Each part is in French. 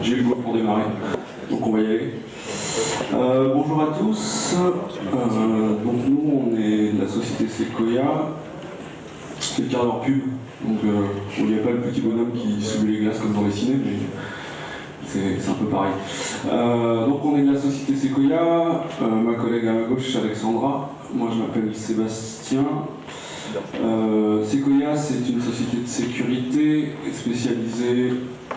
J'ai eu le goût pour démarrer, donc on va y aller. Bonjour à tous. Donc nous, on est de la société Sequoia. C'est le quart d'heure pub, donc il n'y a pas le petit bonhomme qui soulève les glaces comme dans les ciné, mais c'est un peu pareil. Donc on est de la société Sequoia. Ma collègue à ma gauche, Alexandra. Moi, je m'appelle Sébastien. Sequoia, c'est une société de sécurité spécialisée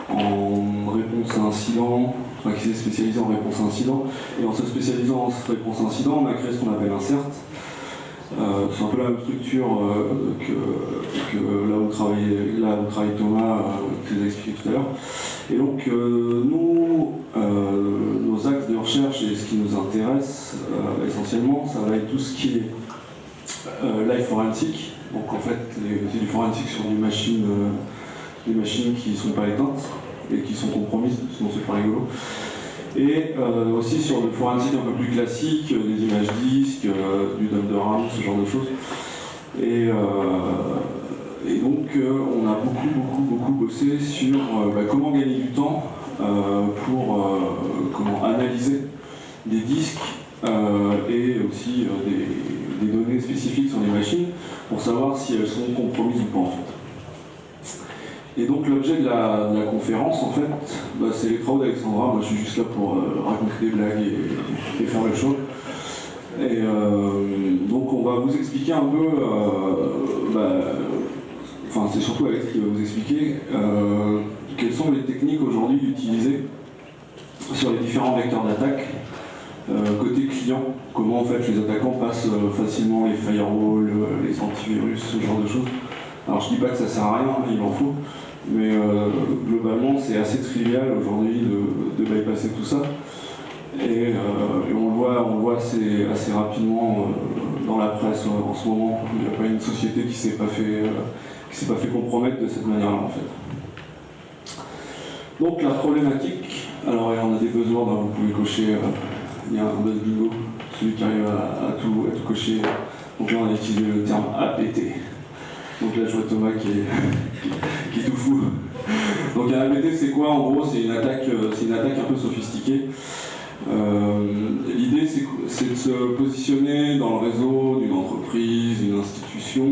en réponse à incident, enfin qui s'est spécialisée en réponse à incident. Et en se spécialisant en réponse à incident, on a créé ce qu'on appelle un CERT. C'est un peu la même structure que là où travaille Thomas, que je vous ai expliqué tout à l'heure. Et donc nous, nos axes de recherche et ce qui nous intéresse essentiellement, ça va être tout ce qui est live forensic. Donc en fait, c'est du forensic sur des machines qui ne sont pas éteintes et qui sont compromises, sinon c'est pas rigolo. Et aussi sur le forensic un peu plus classique, des images disques, du dump de RAM, ce genre de choses. Et donc on a beaucoup bossé sur comment gagner du temps pour comment analyser des disques et aussi des données spécifiques sur les machines pour savoir si elles sont compromises ou pas en fait. Et donc l'objet de la conférence, en fait, c'est les travaux d'Alexandra. Moi je suis juste là pour raconter des blagues et faire le show. Et donc on va vous expliquer un peu, enfin c'est surtout Alex qui va vous expliquer quelles sont les techniques aujourd'hui utilisées sur les différents vecteurs d'attaque. Côté client, comment en fait les attaquants passent facilement les firewalls, les antivirus, ce genre de choses. Alors je dis pas que ça sert à rien, il en faut, mais globalement c'est assez trivial aujourd'hui de bypasser tout ça. Et on le voit assez rapidement dans la presse en ce moment. Il n'y a pas une société qui s'est pas fait compromettre de cette manière-là en fait. Donc la problématique, alors on a des besoins, vous pouvez cocher, il y a un buzz bingo, celui qui arrive à tout cocher. Donc là on a utilisé le terme APT. Donc là je vois Thomas qui est tout fou. Donc un APT c'est quoi? En gros c'est une attaque un peu sophistiquée. L'idée c'est de se positionner dans le réseau d'une entreprise, d'une institution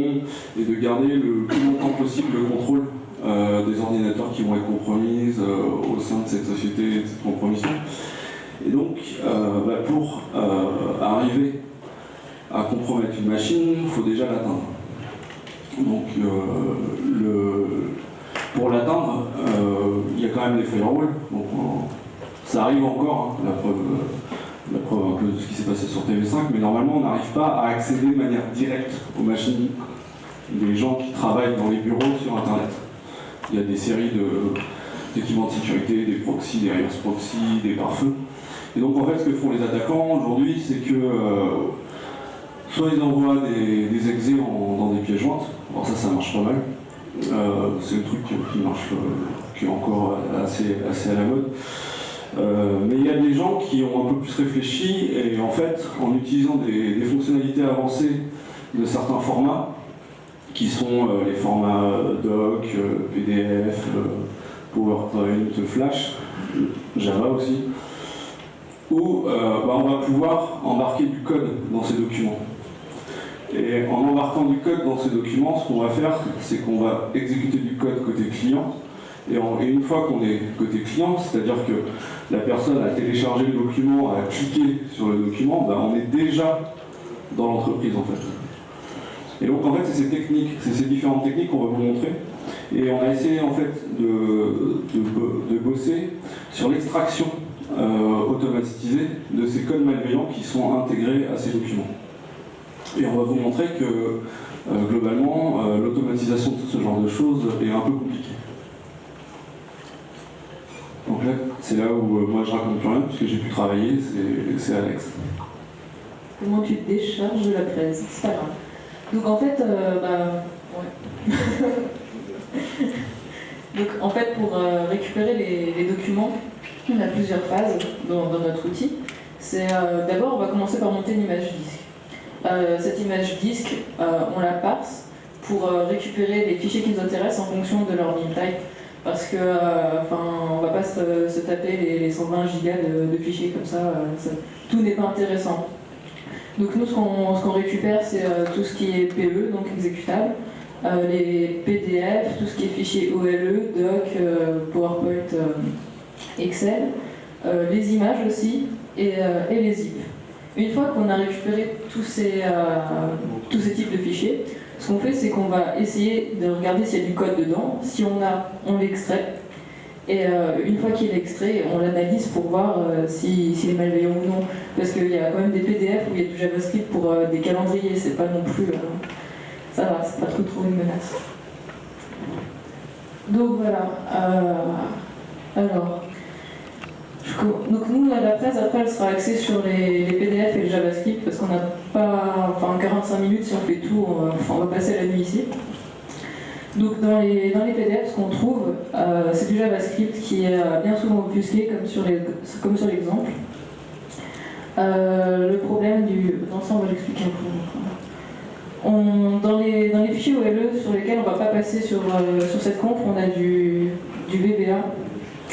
et de garder le plus longtemps possible le contrôle des ordinateurs qui vont être compromis au sein de cette société et de cette compromission. Et donc pour arriver à compromettre une machine, il faut déjà l'atteindre. Donc pour l'atteindre, il y a quand même des firewalls. Donc ça arrive encore, hein, la preuve un peu de ce qui s'est passé sur TV5, mais normalement on n'arrive pas à accéder de manière directe aux machines des gens qui travaillent dans les bureaux sur Internet. Il y a des séries d'équipements de sécurité, des proxys, des reverse proxys, des pare-feux. Et donc en fait ce que font les attaquants aujourd'hui, c'est que soit ils envoient des exés dans des pièces jointes, alors ça marche pas mal. C'est le truc qui marche, qui est encore assez à la mode. Mais il y a des gens qui ont un peu plus réfléchi et en fait, en utilisant des fonctionnalités avancées de certains formats, qui sont les formats doc, PDF, PowerPoint, Flash, Java aussi, où on va pouvoir embarquer du code dans ces documents. Et en embarquant du code dans ces documents, ce qu'on va faire, c'est qu'on va exécuter du code côté client. Et une fois qu'on est côté client, c'est-à-dire que la personne a téléchargé le document, a cliqué sur le document, on est déjà dans l'entreprise en fait. Et donc en fait c'est ces différentes techniques qu'on va vous montrer. Et on a essayé en fait de bosser sur l'extraction automatisée de ces codes malveillants qui sont intégrés à ces documents. Et on va vous montrer que globalement l'automatisation de ce genre de choses est un peu compliquée. Donc là, c'est là où moi je raconte plus rien, puisque j'ai pu travailler, c'est Alex. Comment tu te décharges de la presse? C'est pas grave. Donc en fait, ouais. Donc en fait, pour récupérer les documents, on a plusieurs phases dans notre outil. D'abord, on va commencer par monter une image disque. Cette image disque, on la parse pour récupérer les fichiers qui nous intéressent en fonction de leur name type. parce que on va pas se taper les 120 gigas de fichiers comme ça, tout n'est pas intéressant. Donc nous, ce qu'on récupère, c'est tout ce qui est PE, donc exécutable, les PDF, tout ce qui est fichiers OLE, doc, PowerPoint, Excel, les images aussi, et les zip. Une fois qu'on a récupéré tous ces types de fichiers, ce qu'on fait, c'est qu'on va essayer de regarder s'il y a du code dedans. Si on l'extrait. Et une fois qu'il est extrait, on l'analyse pour voir s'il est malveillant ou non. Parce qu'il y a quand même des PDF où il y a du JavaScript pour des calendriers, c'est pas non plus... ça va, c'est pas trop une menace. Donc voilà. Alors... Donc nous, la presse, après, elle sera axée sur les PDF et le JavaScript, parce qu'on n'a pas... Enfin, 45 minutes, si on fait tout, on va passer la nuit ici. Donc dans les PDF, ce qu'on trouve, c'est du JavaScript qui est bien souvent obfusqué, comme sur l'exemple. Le problème du... Dans ça, on va l'expliquer un peu. Dans les fichiers OLE sur lesquels on ne va pas passer sur cette conf, on a du VBA.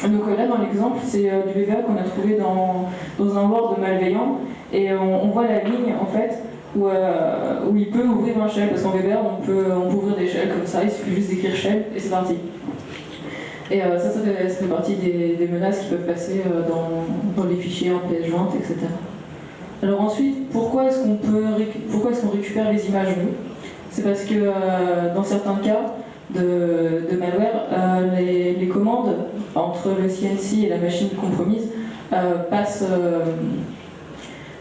Donc là, dans l'exemple, c'est du VBA qu'on a trouvé dans un Word malveillant, et on voit la ligne, en fait, où il peut ouvrir un shell, parce qu'en VBA, on peut ouvrir des shells comme ça, il suffit juste d'écrire shell, et c'est parti. Et ça fait partie des menaces qui peuvent passer dans les fichiers en PS jointe, etc. Alors ensuite, pourquoi est-ce qu'on récupère les images, nous? C'est parce que dans certains cas de malware, les commandes entre le CNC et la machine compromise passent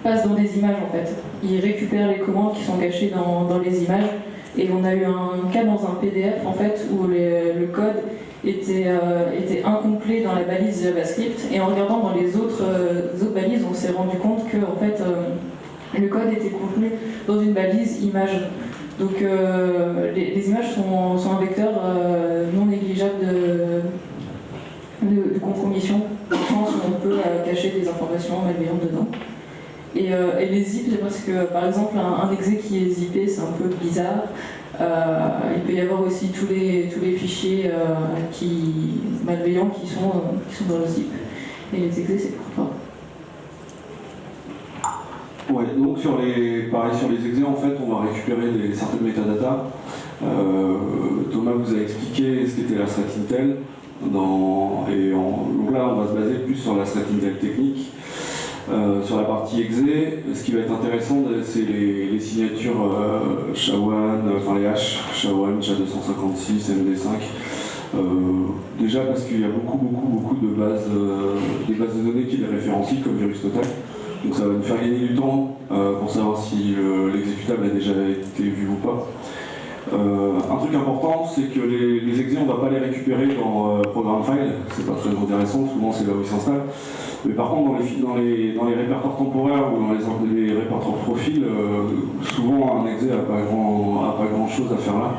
dans des images, en fait. Ils récupèrent les commandes qui sont cachées dans les images, et on a eu un cas dans un PDF, en fait, où le code était incomplet dans la balise JavaScript, et en regardant dans les autres balises, on s'est rendu compte que, en fait, le code était contenu dans une balise image. Donc les images sont un vecteur non négligeable de compromission, dans le sens où on peut cacher des informations malveillantes dedans. Et les zips, c'est parce que, par exemple, un exé qui est zippé, c'est un peu bizarre. Il peut y avoir aussi tous les fichiers malveillants qui sont dans le zip. Et les exés, c'est pour toi. Ouais, donc pareil sur les exés, en fait, on va récupérer certaines métadatas. Thomas vous a expliqué ce qu'était la threat intel. Donc là, on va se baser plus sur la threat intel technique. Sur la partie exé, ce qui va être intéressant, c'est les signatures SHA-1, enfin les hash, SHA-1, SHA-256, MD5. Déjà parce qu'il y a beaucoup de bases de données qui les référencient comme VirusTotal. Donc ça va nous faire gagner du temps pour savoir si l'exécutable a déjà été vu ou pas. Un truc important, c'est que les exés, on ne va pas les récupérer dans Program File, c'est pas très intéressant, souvent c'est là où ils s'installent. Mais par contre, dans les répertoires temporaires ou dans les répertoires profils, souvent un exé n'a pas grand chose à faire là.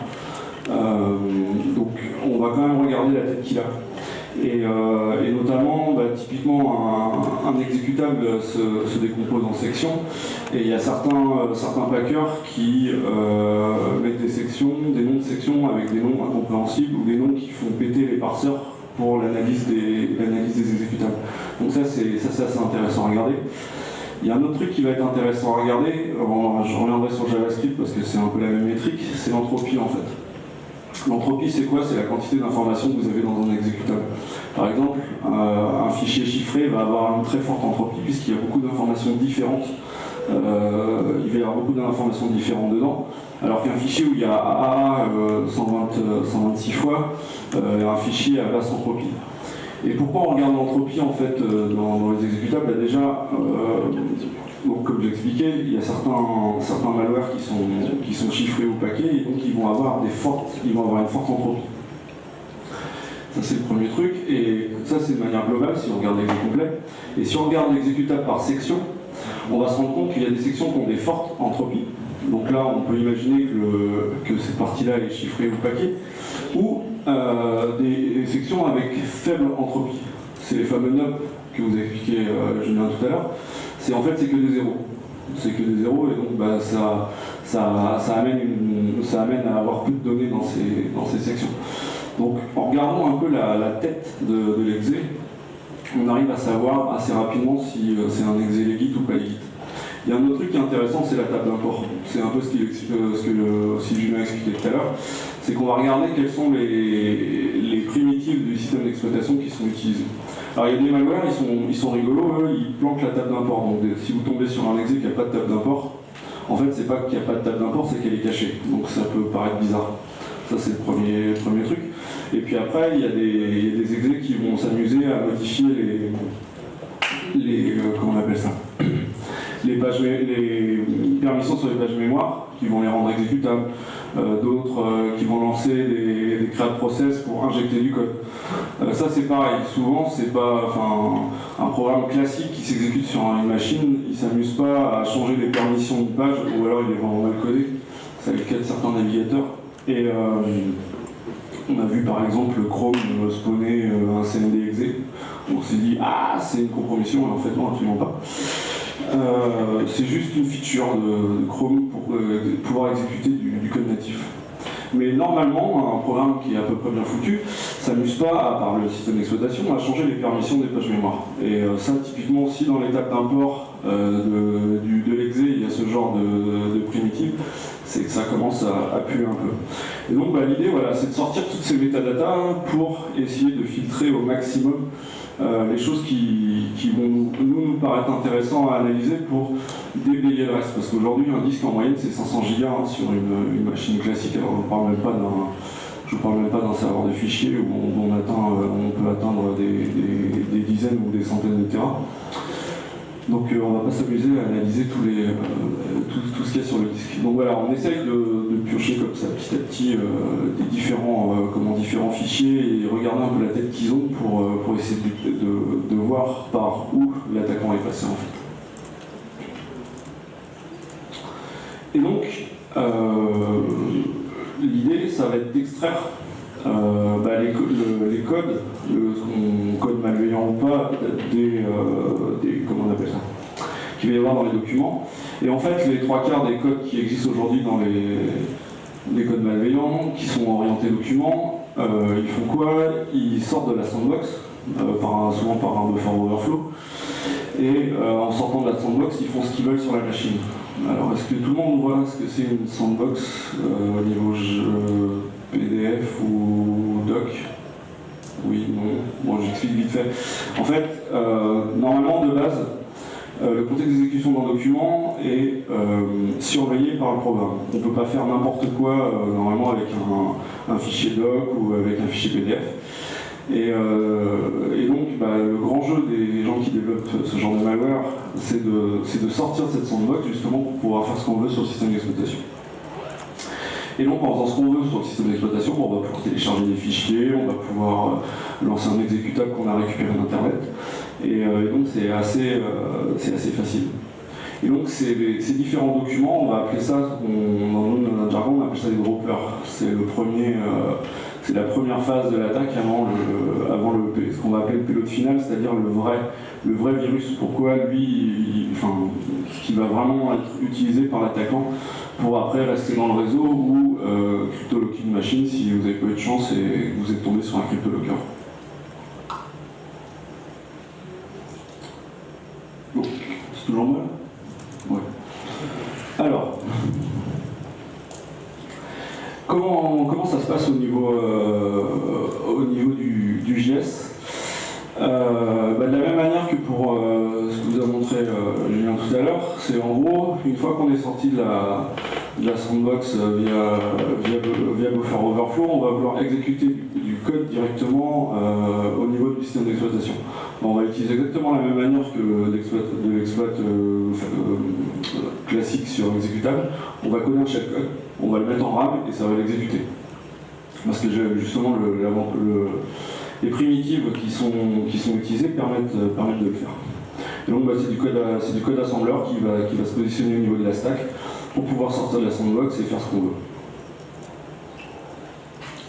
Donc on va quand même regarder la tête qu'il a. Et notamment, typiquement, un exécutable se décompose en sections, et il y a certains packers qui mettent des sections, des noms de sections avec des noms incompréhensibles ou des noms qui font péter les parseurs pour l'analyse des exécutables. Donc ça c'est assez intéressant à regarder. Il y a un autre truc qui va être intéressant à regarder, je reviendrai sur JavaScript parce que c'est un peu la même métrique, c'est l'entropie en fait. L'entropie, c'est quoi? C'est la quantité d'informations que vous avez dans un exécutable. Par exemple, un fichier chiffré va avoir une très forte entropie puisqu'il y a beaucoup d'informations différentes. Il va y avoir beaucoup d'informations différentes dedans. Alors qu'un fichier où il y a AA 126 fois, un fichier à basse entropie. Et pourquoi on regarde l'entropie en fait dans les exécutables? Déjà, donc, comme j'expliquais, il y a certains malwares qui sont chiffrés au paquet et donc ils vont avoir une forte entropie. Ça c'est le premier truc, et ça c'est de manière globale si on regarde l'exé complet. Et si on regarde l'exécutable par section, on va se rendre compte qu'il y a des sections qui ont des fortes entropies. Donc là on peut imaginer que cette partie-là est chiffrée au paquet, ou des sections avec faible entropie. C'est les fameux nubs que vous avez expliqué Julien tout à l'heure. C'est que des zéros. C'est que des zéros, et donc ça amène à avoir peu de données dans ces sections. Donc en regardant un peu la tête de l'exé, on arrive à savoir assez rapidement si c'est un exé legit ou pas legit. Il y a un autre truc qui est intéressant, c'est la table d'import. C'est un peu ce que Sylvain a expliqué tout à l'heure. C'est qu'on va regarder quels sont les primitives du système d'exploitation qui sont utilisés. Alors il y a des malwares, ils sont rigolos, eux, ils planquent la table d'import. Donc si vous tombez sur un exé qui n'a pas de table d'import, en fait c'est pas qu'il n'y a pas de table d'import, c'est qu'elle est cachée. Donc ça peut paraître bizarre. Ça c'est le premier truc. Et puis après, il y a des exés qui vont s'amuser à modifier comment on appelle ça, les permissions sur les pages mémoire, qui vont les rendre exécutables. D'autres qui vont lancer des create process pour injecter du code. Ça c'est pareil, souvent c'est pas un programme classique qui s'exécute sur une machine, il s'amuse pas à changer les permissions d'une page, ou alors il est vraiment mal codé. C'est le cas de certains navigateurs. Et on a vu par exemple Chrome spawner un CMD exé. On s'est dit ah c'est une compromission, et en fait non, absolument pas. C'est juste une feature de Chrome pour pouvoir exécuter du code natif. Mais normalement, un programme qui est à peu près bien foutu s'amuse pas, à part le système d'exploitation, à changer les permissions des pages mémoire. Et ça, typiquement aussi dans l'étape d'import de l'exé, il y a ce genre de primitive, c'est que ça commence à puer un peu. Et donc l'idée, voilà, c'est de sortir toutes ces métadatas pour essayer de filtrer au maximum les choses qui vont nous paraître intéressantes à analyser pour déblayer le reste. Parce qu'aujourd'hui, un disque en moyenne, c'est 500 Go sur une machine classique. Alors, je ne parle même pas d'un serveur de fichiers où on peut atteindre des dizaines ou des centaines de terras. Donc on ne va pas s'amuser à analyser tout ce qu'il y a sur le disque. Donc voilà, on essaye de piocher comme ça petit à petit des différents fichiers et regarder un peu la tête qu'ils ont pour essayer de voir par où l'attaquant est passé en fait. Et donc l'idée ça va être d'extraire les codes, ce qu'on code malveillant ou pas, comment on appelle ça, qu'il va y avoir dans les documents. Et en fait, les 3/4 des codes qui existent aujourd'hui dans les codes malveillants, qui sont orientés documents, ils font quoi? Ils sortent de la sandbox, souvent par un buffer overflow, et en sortant de la sandbox, ils font ce qu'ils veulent sur la machine. Alors, est-ce que tout le monde voit ce que c'est une sandbox au niveau PDF ou doc? Oui, non. Bon, j'explique vite fait. En fait, normalement, de base, le contexte d'exécution d'un document est surveillé par le programme. On ne peut pas faire n'importe quoi, normalement, avec un fichier doc ou avec un fichier PDF. Et donc, le grand jeu des gens qui développent ce genre de malware, c'est de sortir de cette sandbox, justement, pour pouvoir faire ce qu'on veut sur le système d'exploitation. Et donc en faisant ce qu'on veut sur le système d'exploitation, on va pouvoir télécharger des fichiers, on va pouvoir lancer un exécutable qu'on a récupéré d'Internet. Et donc c'est assez facile. Et donc ces différents documents, on va appeler ça, dans notre jargon, on appelle ça des droppers. C'est la première phase de l'attaque avant ce qu'on va appeler le payload final, c'est-à-dire le vrai virus. Pourquoi lui, ce qui va vraiment être utilisé par l'attaquant pour après rester dans le réseau ou cryptoloquer une machine si vous n'avez pas eu de chance et que vous êtes tombé sur un cryptolocker. Bon, c'est toujours moi là ? Ouais. Alors, comment ça se passe au niveau du JS? De la même manière que pour ce que vous a montré Julien tout à l'heure, c'est en gros, une fois qu'on est sorti de la sandbox via Buffer Overflow, on va vouloir exécuter du code directement au niveau du système d'exploitation. On va utiliser exactement la même manière que de l'exploit classique sur exécutable. On va coder un shellcode, on va le mettre en RAM et ça va l'exécuter. Parce que justement les primitives qui sont utilisées permettent de le faire. Et donc c'est du code assembleur qui va se positionner au niveau de la stack pour pouvoir sortir de la sandbox et faire ce qu'on veut.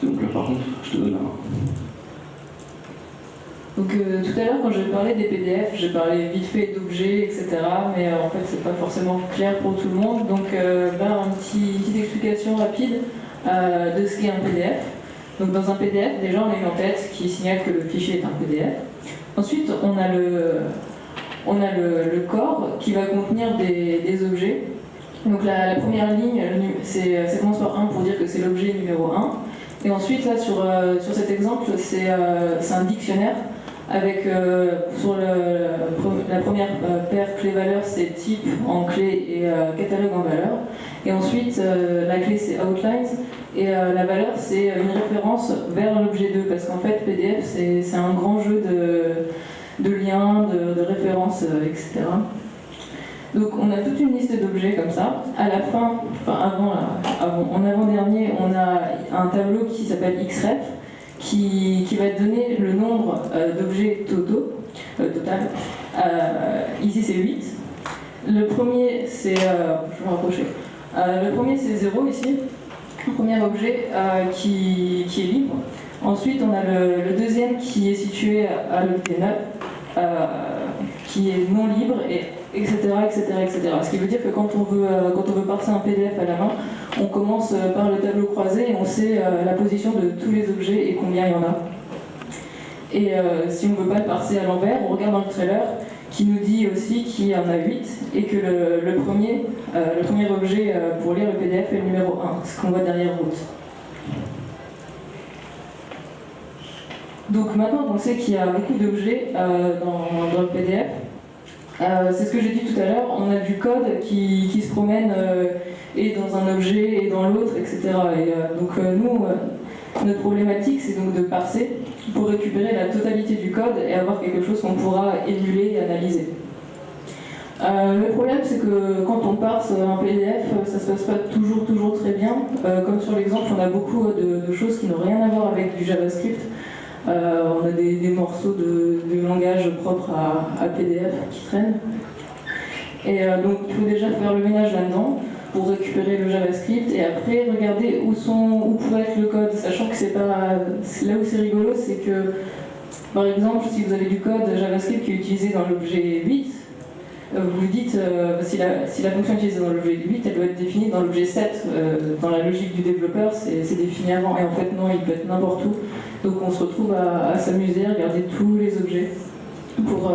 Et donc là par contre, je te donne la main. Donc tout à l'heure quand j'ai parlé des PDF, j'ai parlé vite fait d'objets, etc. Mais en fait c'est pas forcément clair pour tout le monde. Donc là une petite explication rapide de ce qu'est un PDF. Donc dans un PDF, déjà on a une en-tête qui signale que le fichier est un PDF. Ensuite, on a le corps qui va contenir des objets. Donc la première ligne, ça commence par 1 pour dire que c'est l'objet numéro 1. Et ensuite, là, sur cet exemple, c'est un dictionnaire avec, sur la première paire clé-valeur, c'est type en clé et catalogue en valeur. Et ensuite, la clé, c'est outlines. Et la valeur, c'est une référence vers l'objet 2. Parce qu'en fait, PDF, c'est un grand jeu de liens, de références, etc. Donc on a toute une liste d'objets comme ça. À la fin, en avant-dernier, on a un tableau qui s'appelle XREF qui va donner le nombre d'objets total. Ici c'est 8. Le premier c'est... je vais me rapprocher. Le premier c'est 0 ici. Le premier objet qui est libre. Ensuite on a le deuxième qui est situé à l'objet 9, qui est non libre, et etc., etc., etc. Ce qui veut dire que quand on veut parser un PDF à la main, on commence par le tableau croisé et on sait la position de tous les objets et combien il y en a. Et si on ne veut pas le parser à l'envers, on regarde dans le trailer qui nous dit aussi qu'il y en a 8 et que le premier objet pour lire le PDF est le numéro 1, ce qu'on voit derrière route. Donc maintenant qu'on sait qu'il y a beaucoup d'objets dans le PDF, c'est ce que j'ai dit tout à l'heure, on a du code qui se promène et dans un objet et dans l'autre, etc. Et donc nous, notre problématique, c'est donc de parser pour récupérer la totalité du code et avoir quelque chose qu'on pourra émuler et analyser. Le problème, c'est que quand on parse un PDF, ça se passe pas toujours très bien. Comme sur l'exemple, on a beaucoup de choses qui n'ont rien à voir avec du JavaScript. On a des morceaux de langage propre à PDF qui traînent. Et donc il faut déjà faire le ménage là-dedans pour récupérer le JavaScript et après regarder où pourrait être le code, sachant que c'est pas... Là où c'est rigolo, c'est que, par exemple, si vous avez du code JavaScript qui est utilisé dans l'objet 8, vous vous dites, si la fonction utilisée dans l'objet 8, elle doit être définie dans l'objet 7. Dans la logique du développeur, c'est défini avant. Et en fait, non, il peut être n'importe où. Donc on se retrouve à s'amuser, à regarder tous les objets pour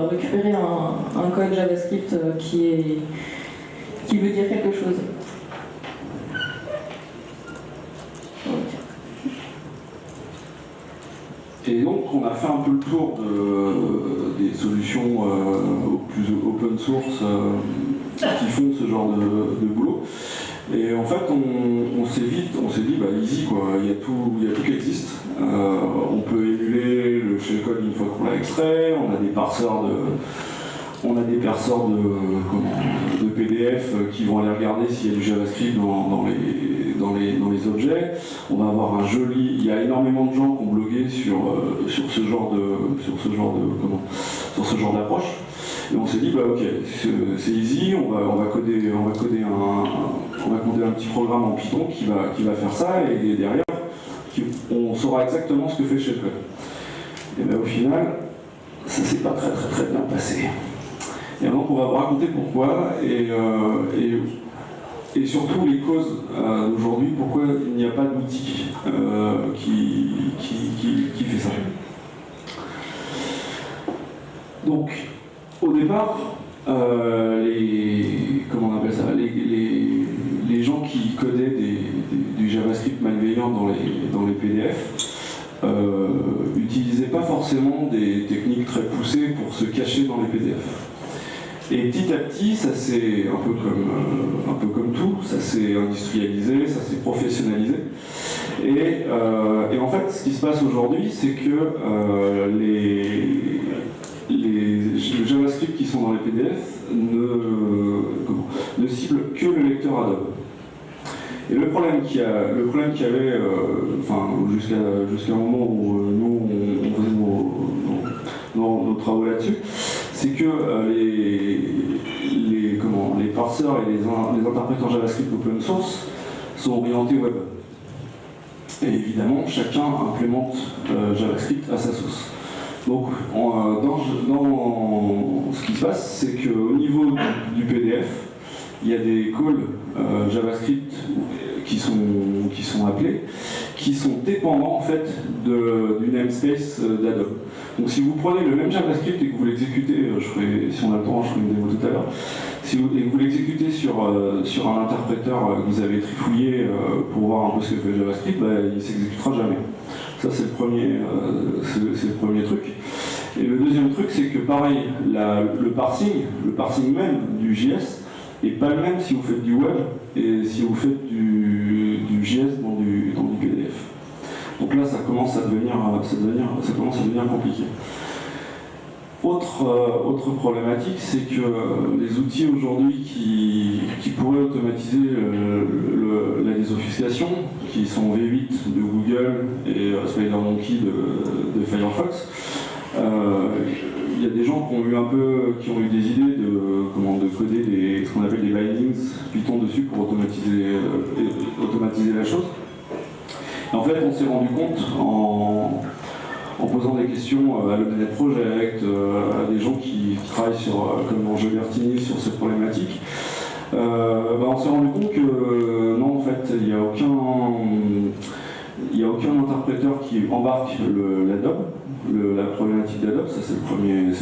récupérer un code JavaScript qui veut dire quelque chose. Et donc on a fait un peu le tour des solutions plus open source qui font ce genre de boulot. Et en fait on s'est dit bah easy quoi, il y a tout qui existe. On peut émuler le shellcode une fois qu'on l'a extrait, on a des parseurs de PDF qui vont aller regarder s'il y a du JavaScript dans les objets. On va avoir il y a énormément de gens qui ont blogué sur ce genre d'approche. Et on s'est dit bah ok, c'est easy, on va coder un petit programme en Python qui va faire ça et derrière on saura exactement ce que fait shellcode. Et bien au final, ça s'est pas très bien passé. Et donc on va vous raconter pourquoi et surtout les causes d'aujourd'hui, pourquoi il n'y a pas d'outil qui fait ça. Donc au départ, les gens qui codaient du JavaScript malveillant dans les PDF n'utilisaient pas forcément des techniques très poussées pour se cacher dans les PDF. Et petit à petit, ça s'est un peu comme tout, ça s'est industrialisé, ça s'est professionnalisé. Et en fait, ce qui se passe aujourd'hui, c'est que le JavaScript qui sont dans les PDF ne cible que le lecteur Adobe. Et le problème qu'il y avait, jusqu'à un moment où nous on faisait nos travaux là-dessus, c'est que les parseurs et les interpréteurs JavaScript open source sont orientés web. Et évidemment, chacun implémente JavaScript à sa sauce. Donc, ce qui se passe, c'est qu'au niveau du PDF, il y a des calls JavaScript qui sont appelés, qui sont dépendants en fait du namespace d'Adobe. Donc si vous prenez le même JavaScript et que vous l'exécutez, si on a le temps, je ferai une démo tout à l'heure, et que vous l'exécutez sur un interpréteur que vous avez trifouillé pour voir un peu ce que fait JavaScript, il ne s'exécutera jamais. Ça c'est le premier truc. Et le deuxième truc, c'est que pareil, le parsing même du JS n'est pas le même si vous faites du web et si vous faites du JS dans du PDF. Donc là, ça commence à devenir compliqué. Autre problématique, c'est que les outils aujourd'hui qui pourraient automatiser la désobfuscation, qui sont V8 de Google et SpiderMonkey de Firefox, il y a des gens qui ont eu des idées de coder ce qu'on appelle des bindings Python dessus pour automatiser la chose. Et en fait, on s'est rendu compte en posant des questions à l'Open Project, à des gens qui travaillent comme Angel Bertini sur cette problématique, on s'est rendu compte que non, en fait, il n'y a aucun interpréteur qui embarque l'Adobe, la problématique d'Adobe, ça c'est le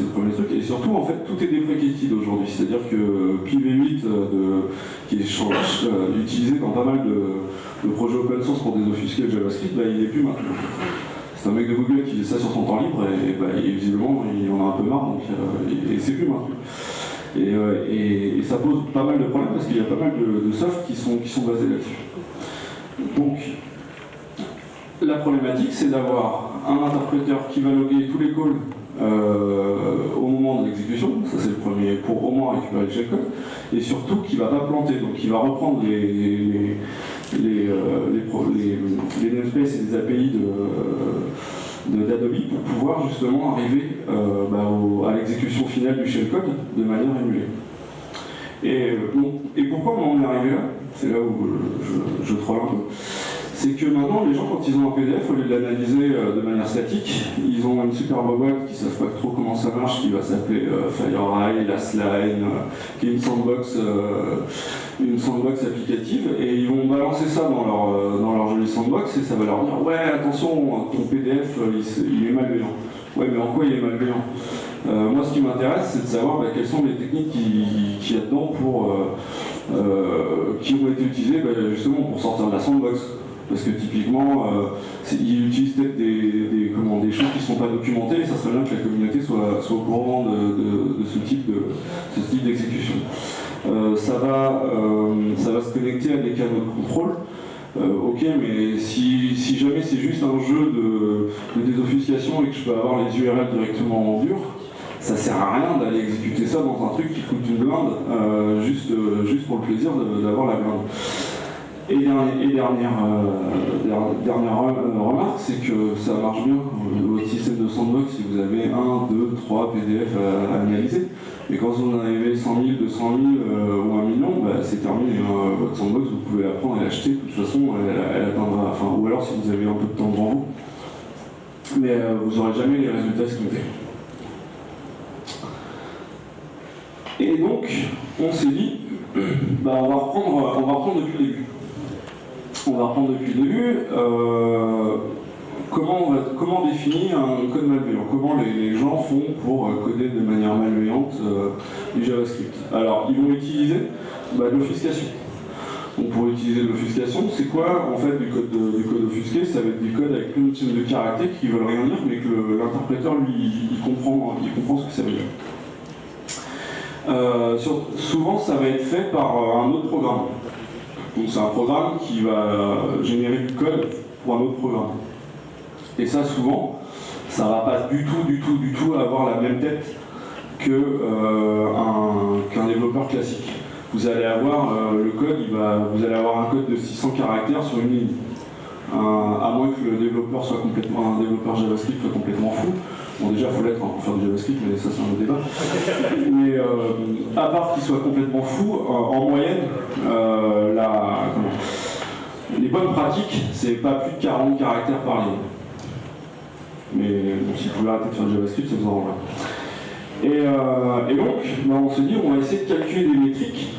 premier truc. Et surtout, en fait, tout est deprecated aujourd'hui. C'est-à-dire que PV8, qui est utilisé dans pas mal de projets open source pour désobfusquer le JavaScript, il n'est plus maintenant. C'est un mec de Google qui fait ça sur son temps libre et visiblement il en a un peu marre, et c'est plus maintenant. Et ça pose pas mal de problèmes parce qu'il y a pas mal de softs qui sont basés là-dessus. Donc, la problématique, c'est d'avoir un interpréteur qui va loguer tous les calls au moment de l'exécution, ça c'est le premier, pour au moins récupérer le shellcode, et surtout qui ne va pas planter, donc il va reprendre les namespaces et les API d'Adobe pour pouvoir justement arriver à l'exécution finale du shellcode de manière émulée. Et pourquoi on en est arrivé là? C'est là où je troll un peu. C'est que maintenant, les gens, quand ils ont un PDF, au lieu de l'analyser de manière statique, ils ont une superbe boîte qui ne savent pas trop comment ça marche, qui va s'appeler FireEye, Lastline, qui est une sandbox applicative, et ils vont balancer ça dans leur jolie sandbox, et ça va leur dire « Ouais, attention, ton PDF, il est malveillant. » Ouais, mais en quoi il est malveillant? Moi, ce qui m'intéresse, c'est de savoir quelles sont les techniques qu'il y a dedans qui ont été utilisées justement pour sortir de la sandbox. Parce que typiquement, ils utilisent peut-être des choses qui ne sont pas documentées, et ça serait bien que la communauté soit au courant de ce type d'exécution. Ça va se connecter à des canaux de contrôle. Ok, mais si jamais c'est juste un jeu de désobfuscation et que je peux avoir les URL directement en dur, ça sert à rien d'aller exécuter ça dans un truc qui coûte une blinde, juste pour le plaisir d'avoir la blinde. Et dernière remarque, c'est que ça marche bien, votre système de sandbox, si vous avez 1, 2, 3 PDF à analyser. Mais quand vous en avez 100 000, 200 000 ou 1 million, c'est terminé. Votre sandbox, vous pouvez la prendre et l'acheter. De toute façon, elle atteindra. Ou alors si vous avez un peu de temps devant vous. Mais vous n'aurez jamais les résultats escomptés. Et donc, on s'est dit, on va reprendre depuis le début. Comment définir un code malveillant? Comment les gens font pour coder de manière malveillante du JavaScript? Alors, ils vont utiliser l'obfuscation. Donc, pour utiliser l'obfuscation, c'est quoi en fait du code offusqué? Ça va être du code avec plein de chaînes de caractères qui veulent rien dire, mais que l'interpréteur, lui, il comprend ce que ça veut dire. Souvent, ça va être fait par un autre programme. Donc c'est un programme qui va générer du code pour un autre programme. Et ça, souvent, ça ne va pas du tout avoir la même tête qu'un développeur classique. Vous allez avoir le code, vous allez avoir un code de 600 caractères sur une ligne. À moins que le développeur un développeur JavaScript soit complètement fou. Bon, déjà, il faut l'être pour faire du JavaScript, mais ça, c'est un autre débat. Mais à part qu'il soit complètement fou, en moyenne, les bonnes pratiques, c'est pas plus de 40 caractères par ligne. Mais bon, si vous pouvez arrêter de faire du JavaScript, ça vous arrange. Et donc, on se dit, on va essayer de calculer des métriques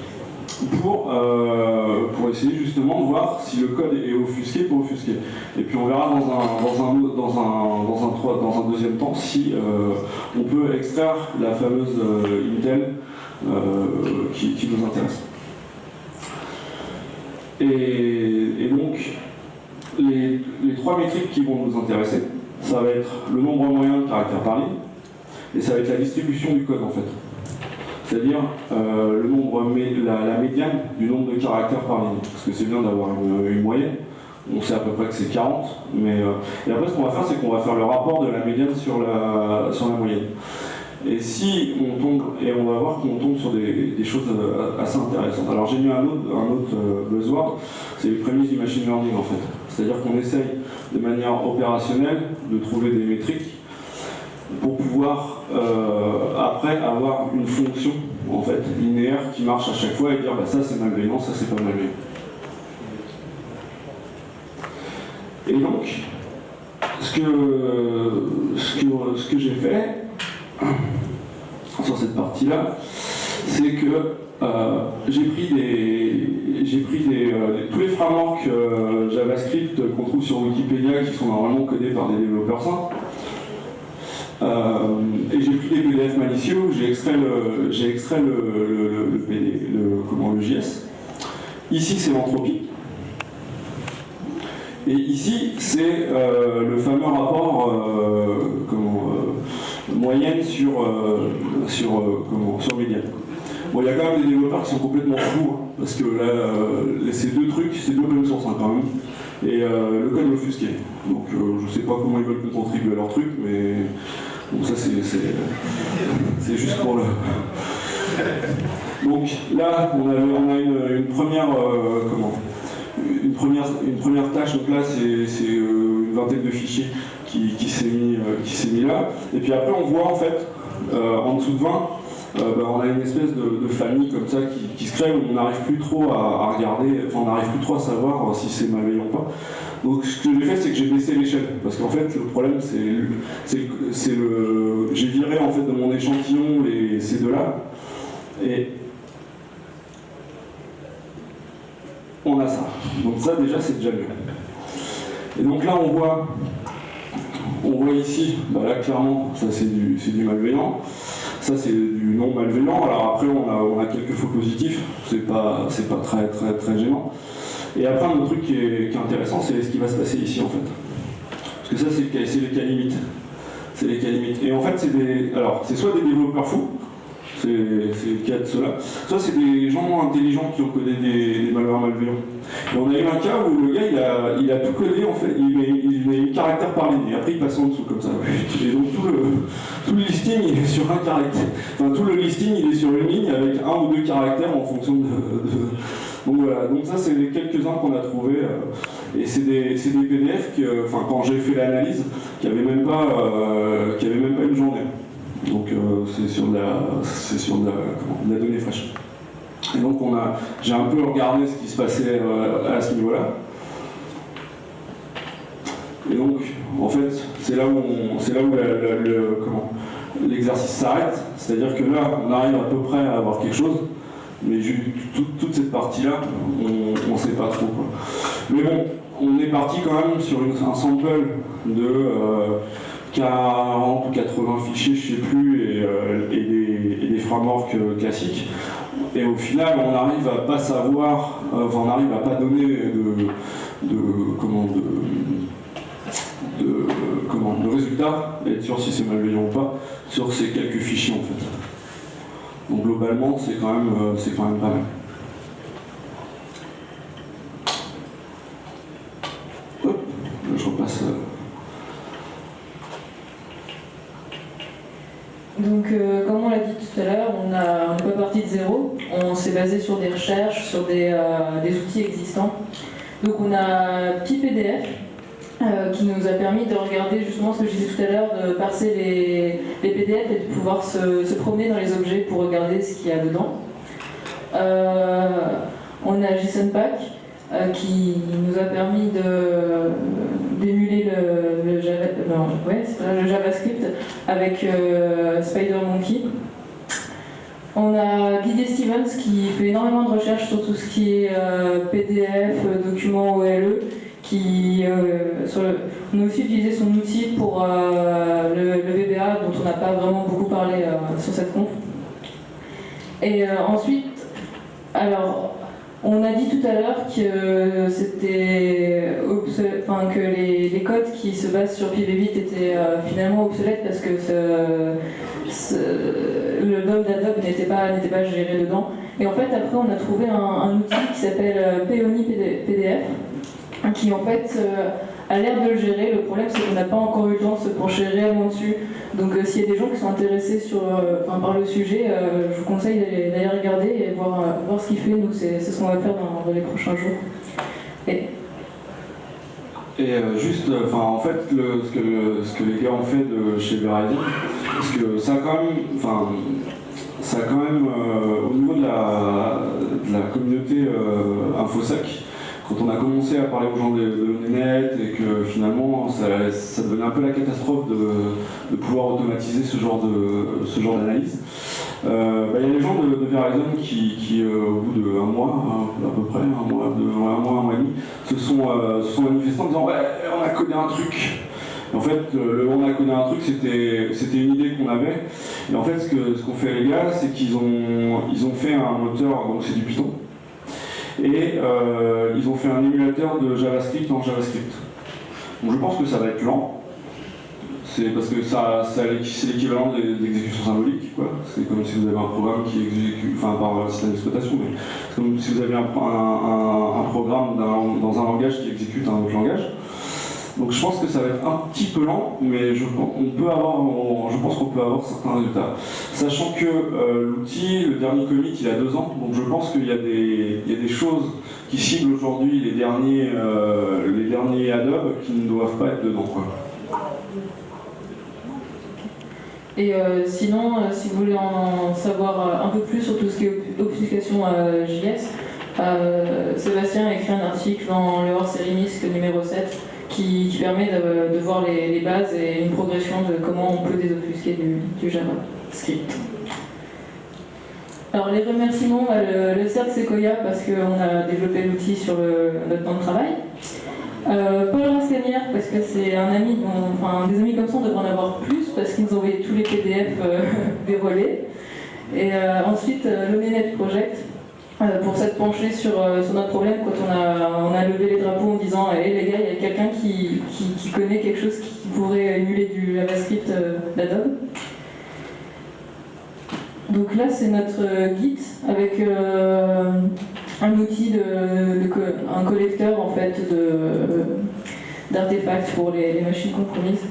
pour essayer justement de voir si le code est offusqué pour offusquer. Et puis on verra dans un deuxième temps si on peut extraire la fameuse Intel qui nous intéresse. Et donc, les trois métriques qui vont nous intéresser, ça va être le nombre moyen de caractères par ligne, et ça va être la distribution du code en fait. C'est-à-dire la médiane du nombre de caractères par ligne. Parce que c'est bien d'avoir une moyenne, on sait à peu près que c'est 40, et après ce qu'on va faire, c'est qu'on va faire le rapport de la médiane sur la moyenne. Et si on tombe, et on va voir qu'on tombe sur des choses assez intéressantes. Alors j'ai mis un autre buzzword, c'est les prémices du machine learning en fait. C'est-à-dire qu'on essaye de manière opérationnelle de trouver des métriques pour pouvoir après avoir une fonction en fait linéaire qui marche à chaque fois et dire bah, ça c'est malveillant, ça c'est pas malveillant. Et donc ce que j'ai fait sur cette partie-là, c'est que j'ai pris tous les frameworks JavaScript qu'on trouve sur Wikipédia qui sont normalement codés par des développeurs simples. Et j'ai pris des PDF malicieux, j'ai extrait le JS. Ici c'est l'entropie. Et ici c'est le fameux rapport moyenne sur médiane. Bon, il y a quand même des développeurs qui sont complètement fous, hein, parce que là, ces deux trucs, c'est de l'open source hein, quand même. Et le code est offusqué. Donc je sais pas comment ils veulent que contribuer à leur truc, mais bon, ça c'est juste pour le. Donc là, on a une première une première tâche. Donc là, c'est une vingtaine de fichiers qui s'est mis là. Et puis après, on voit en fait en dessous de 20. On a une espèce de famille comme ça qui se crée où on n'arrive plus trop à regarder, enfin on n'arrive plus trop à savoir si c'est malveillant ou pas. Donc ce que j'ai fait, c'est que j'ai baissé l'échelle, parce qu'en fait le problème j'ai viré en fait de mon échantillon ces deux-là, et on a ça. Donc ça déjà c'est déjà mieux. Et donc là on voit ici, là clairement ça c'est du malveillant. Ça c'est du non malveillant. Alors après on a quelques faux positifs, c'est pas très gênant. Et après un autre truc qui est intéressant, c'est ce qui va se passer ici en fait. Parce que ça c'est les cas limites. C'est les cas limites. Et en fait c'est soit des développeurs fous, c'est le cas de ceux-là, soit c'est des gens intelligents qui ont codé des malwares malveillants. Et on a eu un cas où le gars il a tout codé en fait, il met une caractère par ligne et après il passe en dessous comme ça. Et donc tout le listing il est sur un caractère. Enfin tout le listing il est sur une ligne avec un ou deux caractères en fonction de... Donc voilà, donc ça c'est les quelques-uns qu'on a trouvés. Et c'est des PDF quand j'ai fait l'analyse, qui n'avaient même pas une journée. Donc c'est sur de la donnée fraîche. Et donc j'ai un peu regardé ce qui se passait à ce niveau-là. Et donc en fait c'est là où l'exercice s'arrête. C'est-à-dire que là on arrive à peu près à avoir quelque chose, mais toute cette partie-là on ne sait pas trop quoi. Mais bon, on est parti quand même sur un sample de 40 ou 80 fichiers, je ne sais plus, et des frameworks classiques. Et au final, on arrive à pas savoir, on arrive à pas donner de résultats, et être sûr si c'est malveillant ou pas, sur ces quelques fichiers en fait. Donc globalement, c'est quand même pas mal. Hop, là, je repasse. Donc, comme on l'a dit tout à l'heure, on n'est pas parti de zéro. On s'est basé sur des recherches, sur des outils existants. Donc, on a PyPDF qui nous a permis de regarder justement ce que je disais tout à l'heure, de parser les PDF et de pouvoir se promener dans les objets pour regarder ce qu'il y a dedans. On a JSONPack qui nous a permis d'émuler le JavaScript avec SpiderMonkey. On a Didier Stevens qui fait énormément de recherches sur tout ce qui est PDF, documents OLE, on a aussi utilisé son outil pour le VBA dont on n'a pas vraiment beaucoup parlé sur cette conf. Et ensuite, alors, on a dit tout à l'heure que que les codes qui se basent sur Pv8 étaient finalement obsolètes parce que le DOM d'Adobe n'était pas géré dedans. Et en fait, après, on a trouvé un outil qui s'appelle Peony PDF, qui en fait a l'air de le gérer. Le problème, c'est qu'on n'a pas encore eu le temps de se pencher réellement dessus. Donc s'il y a des gens qui sont intéressés par le sujet, je vous conseille d'aller regarder et voir ce qu'il fait. Nous, c'est ce qu'on va faire dans les prochains jours. Juste, en fait, ce que les gars ont fait de chez Verizon, parce que ça a quand même, au niveau de la communauté InfoSec, quand on a commencé à parler aux gens de l'Onet et que finalement ça devenait un peu la catastrophe de pouvoir automatiser ce genre d'analyse, il y a des gens de Verizon qui au bout d'un mois, à peu près, un mois et demi, se sont manifestés en disant ouais, on a codé un truc. Et en fait, on a codé un truc, c'était une idée qu'on avait. Et en fait, ce qu'ont fait les gars, c'est qu'ils ont fait un moteur, donc c'est du Python. Et ils ont fait un émulateur de JavaScript en JavaScript. Donc je pense que ça va être lent. C'est parce que c'est l'équivalent d'exécution symbolique, quoi. C'est comme si vous avez un programme qui exécute, par système d'exploitation, mais c'est comme si vous avez un programme dans un langage qui exécute un autre langage. Donc je pense que ça va être un petit peu lent, mais je pense qu'on peut avoir certains résultats. Sachant que l'outil, le dernier commit, il a 2 ans, donc je pense qu'il y a des choses qui ciblent aujourd'hui les derniers Adobe qui ne doivent pas être dedans, quoi. Et sinon, si vous voulez en savoir un peu plus sur tout ce qui est obfuscation JS, Sébastien a écrit un article dans le hors-série MISC numéro 7 qui permet de voir les bases et une progression de comment on peut désobfusquer du JavaScript. Alors les remerciements, le CERT Sequoia parce qu'on a développé l'outil sur notre temps de travail. Paul Rascanière parce que c'est un ami, des amis comme ça on devrait en avoir plus parce qu'ils nous envoyaient tous les PDF déroulés. Et ensuite l'Onenet Project pour s'être penché sur notre problème quand on a levé les drapeaux en disant hey, les gars, il y a quelqu'un qui connaît quelque chose qui pourrait émuler du JavaScript d'Adobe. Donc là c'est notre Git avec un outil un collecteur en fait d'artefacts pour les machines compromises.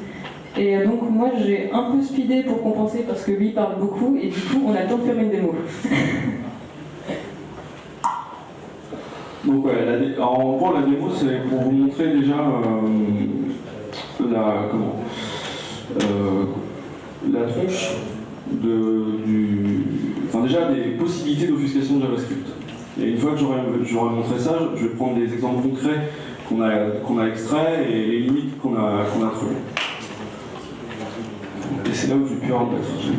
Et donc moi j'ai un peu speedé pour compenser parce que lui parle beaucoup et du coup on a le temps de faire une démo. Donc ouais, en gros la démo c'est pour vous montrer déjà la tronche déjà des possibilités d'obfuscation de JavaScript. Et une fois que j'aurai montré ça, je vais prendre des exemples concrets qu'on a extraits et les limites qu'on a trouvées. Et c'est là où j'ai pu avoir de la triche.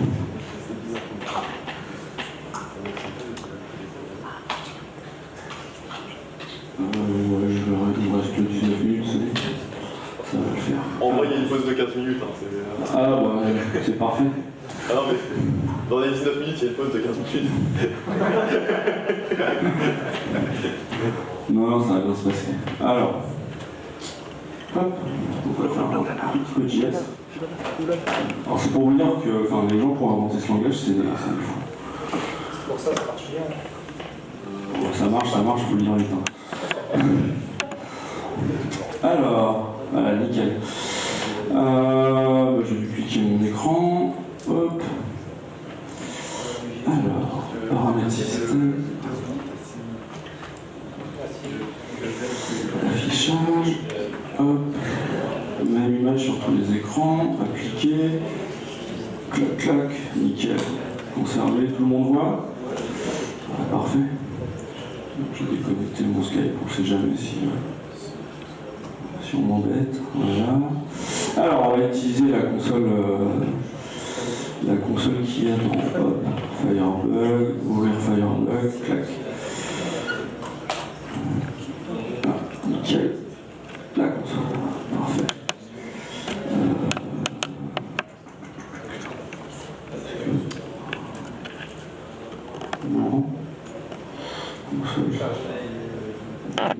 Il me reste 19 minutes, ça va le faire. En vrai, il y a une pause de 4 minutes. Hein, ah bah, c'est parfait. Ah non, mais dans les 19 minutes, il y a une pause de 15 minutes. Non, ça va bien se passer. Alors, hop, on va faire un petit peu de JS. Alors c'est pour vous dire que les gens pour inventer ce langage, c'est fou. Pour ça marche bien. Bon, ça marche, faut le dire vite. Alors, voilà, nickel. Je vais dupliquer mon écran. Hop. Alors, paramètres système. Affichage. Hop. Même image sur tous les écrans. Appliquer. Clac, clac. Nickel. Conserver, tout le monde voit. Voilà, parfait. Je vais déconnecter mon Skype, on ne sait jamais si on m'embête. Voilà. Alors on va utiliser la console la console qui attend. Hop, Firebug, ouvrir Firebug, clac. Ah, nickel. La console, parfait. Non. Console.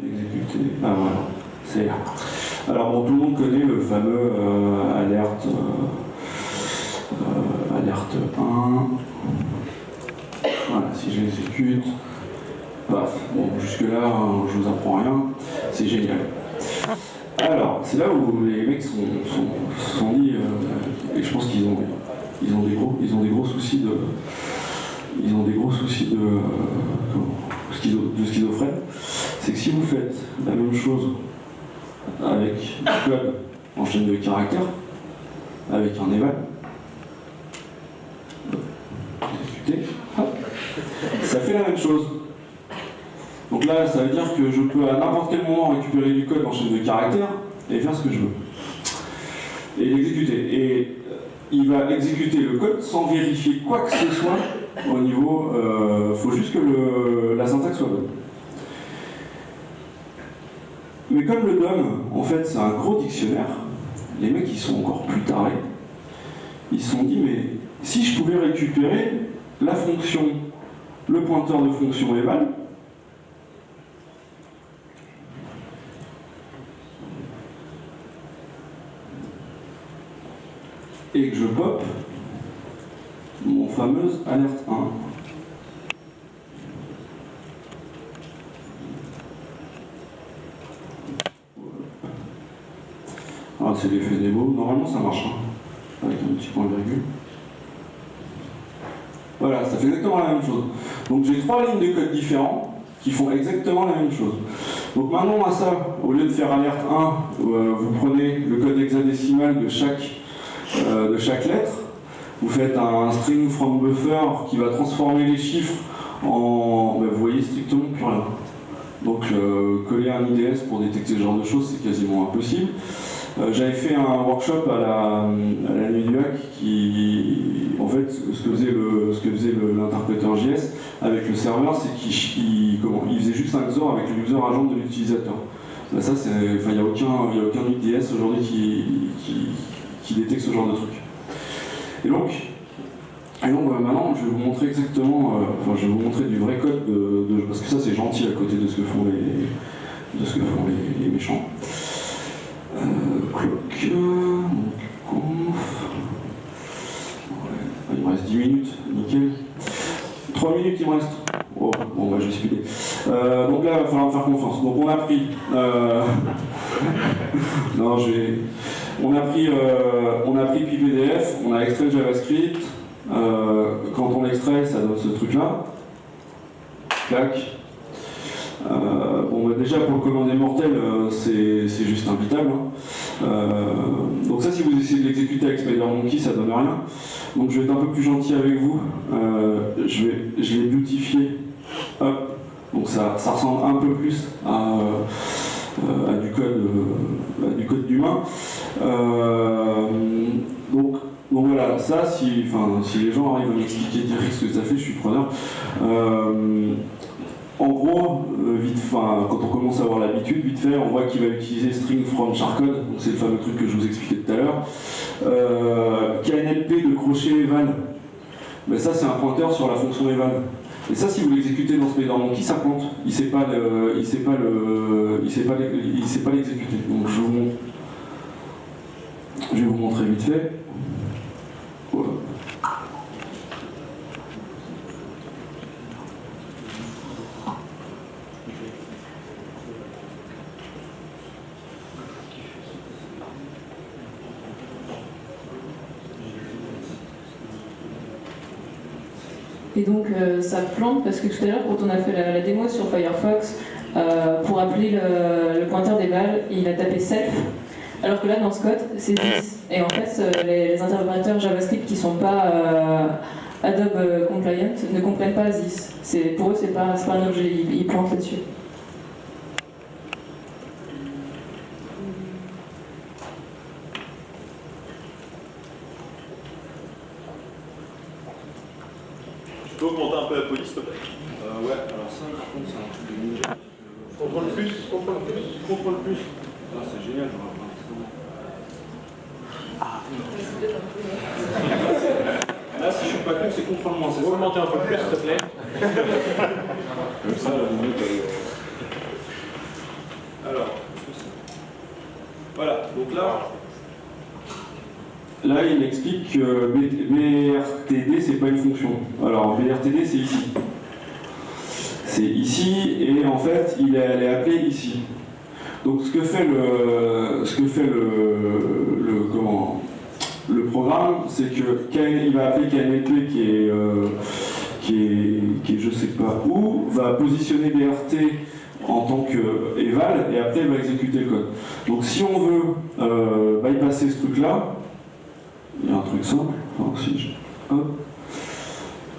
Exécuter. Ah voilà, c'est là. Alors bon, tout le monde connaît le fameux alerte 1. Voilà, si je l'exécute, paf. Bon, jusque-là, je vous apprends rien, c'est génial. Alors, c'est là où les mecs se sont dit, et je pense qu'ils ont des gros soucis de schizophrène, c'est que si vous faites la même chose avec du code en chaîne de caractères, avec un eval, exécuter, hop, ça fait la même chose. Donc là, ça veut dire que je peux à n'importe quel moment récupérer du code en chaîne de caractères et faire ce que je veux. Et l'exécuter. Et il va exécuter le code sans vérifier quoi que ce soit au niveau... faut juste que la syntaxe soit bonne. Mais comme le DOM, en fait, c'est un gros dictionnaire, les mecs, ils sont encore plus tarés. Ils se sont dit, mais si je pouvais récupérer la fonction, le pointeur de fonction eval, et que je pop mon fameuse alerte 1. Ah, c'est l'effet démo. Normalement, ça marche, hein, avec un petit point virgule. Voilà, ça fait exactement la même chose. Donc j'ai 3 lignes de code différents qui font exactement la même chose. Donc maintenant, à ça, au lieu de faire alerte 1, vous prenez le code hexadécimal de chaque lettre, vous faites un string from buffer qui va transformer les chiffres en... vous voyez strictement plus rien. Donc coller un IDS pour détecter ce genre de choses, c'est quasiment impossible. J'avais fait un workshop à la nuit du hack qui, en fait, ce que faisait l'interpréteur JS avec le serveur, c'est qu'il faisait juste un XOR avec le user agent de l'utilisateur. Là, ça, il n'y a aucun IDS aujourd'hui qui détecte ce genre de truc. Et donc maintenant, je vais vous montrer exactement, je vais vous montrer du vrai code parce que ça, c'est gentil à côté de ce que font les méchants. Clock, conf. Ouais, il me reste 10 minutes, nickel. 3 minutes, il me reste. Oh, bon, bah, je vais speeder. Donc là, il va falloir me faire confiance. Donc on a pris. Non, on a pris PyPDF, on a extrait JavaScript. Quand on l'extrait, ça donne ce truc-là. Clac. Bon, bah déjà pour le commun des mortels, c'est juste imbitable. Hein. Donc ça, si vous essayez de l'exécuter avec SpiderMonkey, ça donne rien. Donc je vais être un peu plus gentil avec vous. Je l'ai beautifié. Hop. Donc ça ressemble un peu plus à du code d'humain. Donc voilà, ça, si les gens arrivent à m'expliquer direct ce que ça fait, je suis preneur. En gros, quand on commence à avoir l'habitude, vite fait, on voit qu'il va utiliser string from charcode, donc c'est le fameux truc que je vous expliquais tout à l'heure. KNLP de crochet eval, ben ça c'est un pointeur sur la fonction eval. Et ça, si vous l'exécutez dans SpiderMonkey, ça plante. Il sait pas l'exécuter. Donc je vais vous montrer vite fait. Voilà. Et donc ça plante parce que tout à l'heure, quand on a fait la démo sur Firefox, pour appeler le pointeur d'eval, il a tapé self, alors que là dans ce code, c'est 10. Et en fait, les interpréteurs JavaScript qui ne sont pas Adobe compliant ne comprennent pas 10. Pour eux, c'est pas un objet, ils plantent là-dessus. Tu peux augmenter un peu la police, s'il te plaît? Ouais, alors ça, par contre, c'est un truc de ninja. Contrôle plus, contrôle plus, contrôle plus. Ah, c'est génial, j'aurais pas Là, si je suis pas con, c'est contrôle moins, c'est ça? Augmenter un peu plus, s'il te plaît. Comme ça, la limite, alors, voilà, donc là, il explique que BRTD, c'est pas une fonction. Alors, BRTD, c'est ici. C'est ici, et en fait, elle est appelée ici. Donc, ce que fait le programme, c'est que il va appeler KNLP qui est je sais pas où, va positionner BRT en tant qu'eval, et après il va exécuter le code. Donc si on veut bypasser ce truc-là, il y a un truc simple, enfin, si je... Hop.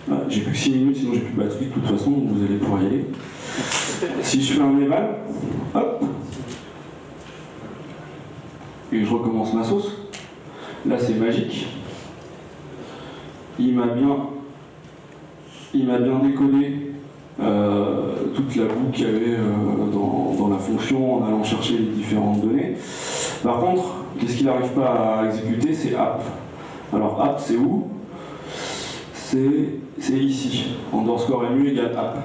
Ah, j'ai plus que 6 minutes, sinon j'ai plus de batterie, de toute façon, vous allez pouvoir y aller. Si je fais un eval, hop, et je recommence ma sauce, là c'est magique. Il m'a bien décodé toute la boucle qu'il y avait dans la fonction en allant chercher les différentes données. Par contre, qu'est-ce qu'il n'arrive pas à exécuter? C'est app. Alors app, c'est où? C'est ici, underscore mu égale app.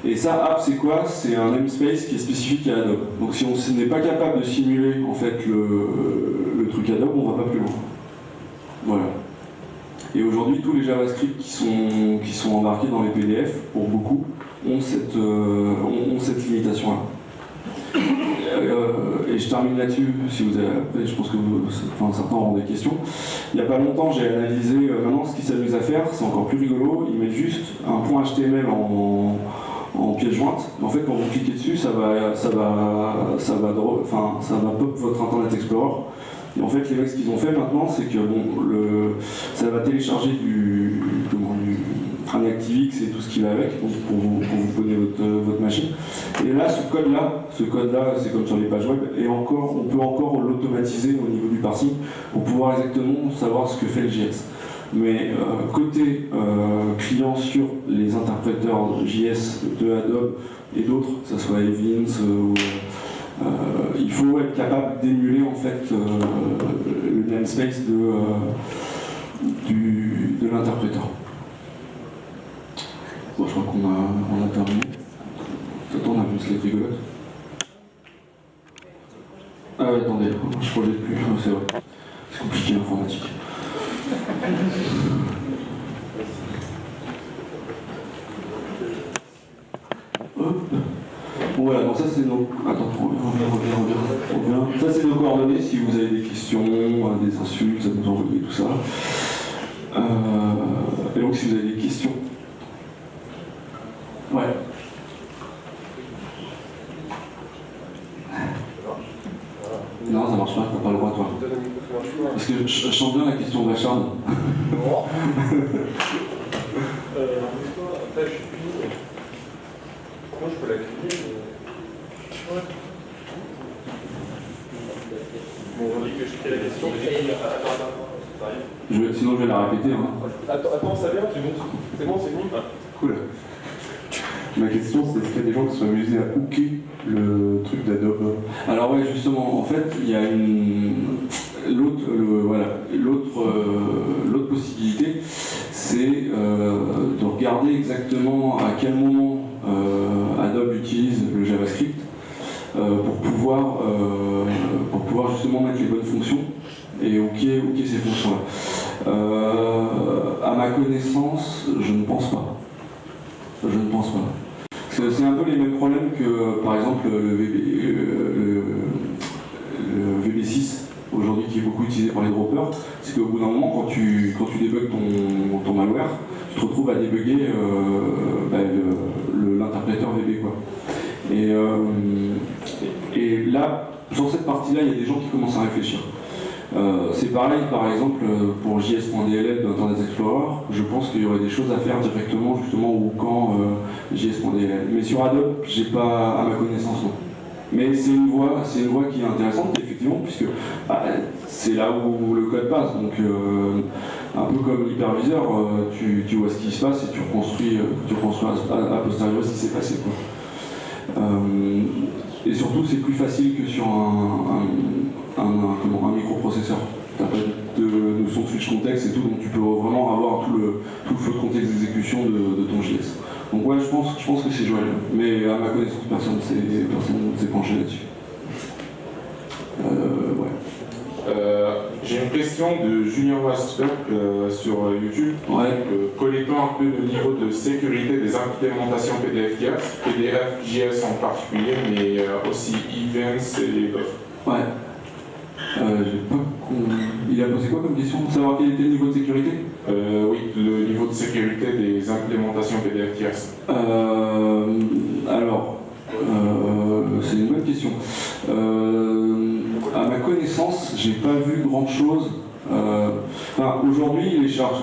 Et ça, app, c'est quoi? C'est un namespace qui est spécifique à Adobe. Donc si on n'est pas capable de simuler en fait le truc Adobe, on va pas plus loin. Voilà. Et aujourd'hui, tous les JavaScript qui sont embarqués dans les PDF, pour beaucoup, ont cette limitation-là. Et je termine là-dessus, si vous avez, je pense que certains auront des questions. Il n'y a pas longtemps, j'ai analysé maintenant ce qu'ils s'amusent à faire, c'est encore plus rigolo. Ils mettent juste un point HTML en pièce jointe. En fait, quand vous cliquez dessus, ça va pop votre Internet Explorer. Et en fait, les mecs, ce qu'ils ont fait maintenant, c'est que ça va télécharger un ActiveX et tout ce qui va avec, donc pour vous coder votre machine. Et là, ce code-là, c'est comme sur les pages web, et on peut encore l'automatiser au niveau du parsing pour pouvoir exactement savoir ce que fait le JS. Mais côté client sur les interpréteurs JS de Adobe et d'autres, que ce soit Evans il faut être capable d'émuler en fait le namespace de l'interpréteur. Bon, je crois qu'on a terminé. Attends, on a vu cette rigolote. Ah ouais, attendez, je projette plus, c'est vrai. C'est compliqué l'informatique. Hop. Bon, voilà, donc ça c'est nos... Attends, reviens. Ça c'est nos coordonnées si vous avez des questions, des insultes, ça nous envoyer tout ça. Et donc si vous avez des questions. Ouais. Non, ça marche pas, t'as pas le droit toi. Parce que je sens bien la question de la charne. Après, je suis plus. Moi, je peux la cliquer. Ouais. Bon, on dit que je crée la question. Sinon, je vais la répéter. Hein. Attends, ça vient, c'est bon. C'est bon. Cool. Ma question, c'est est-ce qu'il y a des gens qui sont amusés à hooker le truc d'Adobe? Alors ouais, justement, en fait, il y a l'autre possibilité, c'est de regarder exactement à quel moment Adobe utilise le JavaScript pour pouvoir justement mettre les bonnes fonctions et hooker ces fonctions-là. À ma connaissance, je ne pense pas. C'est un peu les mêmes problèmes que, par exemple, le VB6, aujourd'hui, qui est beaucoup utilisé par les droppers. C'est qu'au bout d'un moment, quand tu débugs ton malware, tu te retrouves à débugger l'interpréteur VB, quoi. Et là, sur cette partie-là, il y a des gens qui commencent à réfléchir. C'est pareil, par exemple, pour JS.dll d'Internet Explorer, je pense qu'il y aurait des choses à faire directement, justement, ou quand JS.dll. Mais sur Adobe, j'ai pas à ma connaissance, non. Mais c'est une voie qui est intéressante, effectivement, puisque c'est là où le code passe. Donc, un peu comme l'hyperviseur, tu vois ce qui se passe et tu reconstruis a posteriori ce qui s'est passé, quoi. Et surtout, c'est plus facile que sur un microprocesseur. Tu n'as pas de notion de switch contexte et tout, donc tu peux vraiment avoir tout le flot de contexte d'exécution de ton JS. Donc ouais, je pense que c'est jouable, mais à ma connaissance, personne ne s'est penché là-dessus. Ouais. J'ai une question de Julien Wasper sur YouTube, Ouais. collectant un peu le niveau de sécurité des implémentations PDF.js en particulier, mais aussi Events et d'autres. Ouais. J'ai pas Il a posé quoi comme question? Savoir quel était le niveau de sécurité? Oui, le niveau de sécurité des implémentations PDF. Alors, c'est une bonne question. À ma connaissance, j'ai pas vu grand chose. Enfin, aujourd'hui, les charges.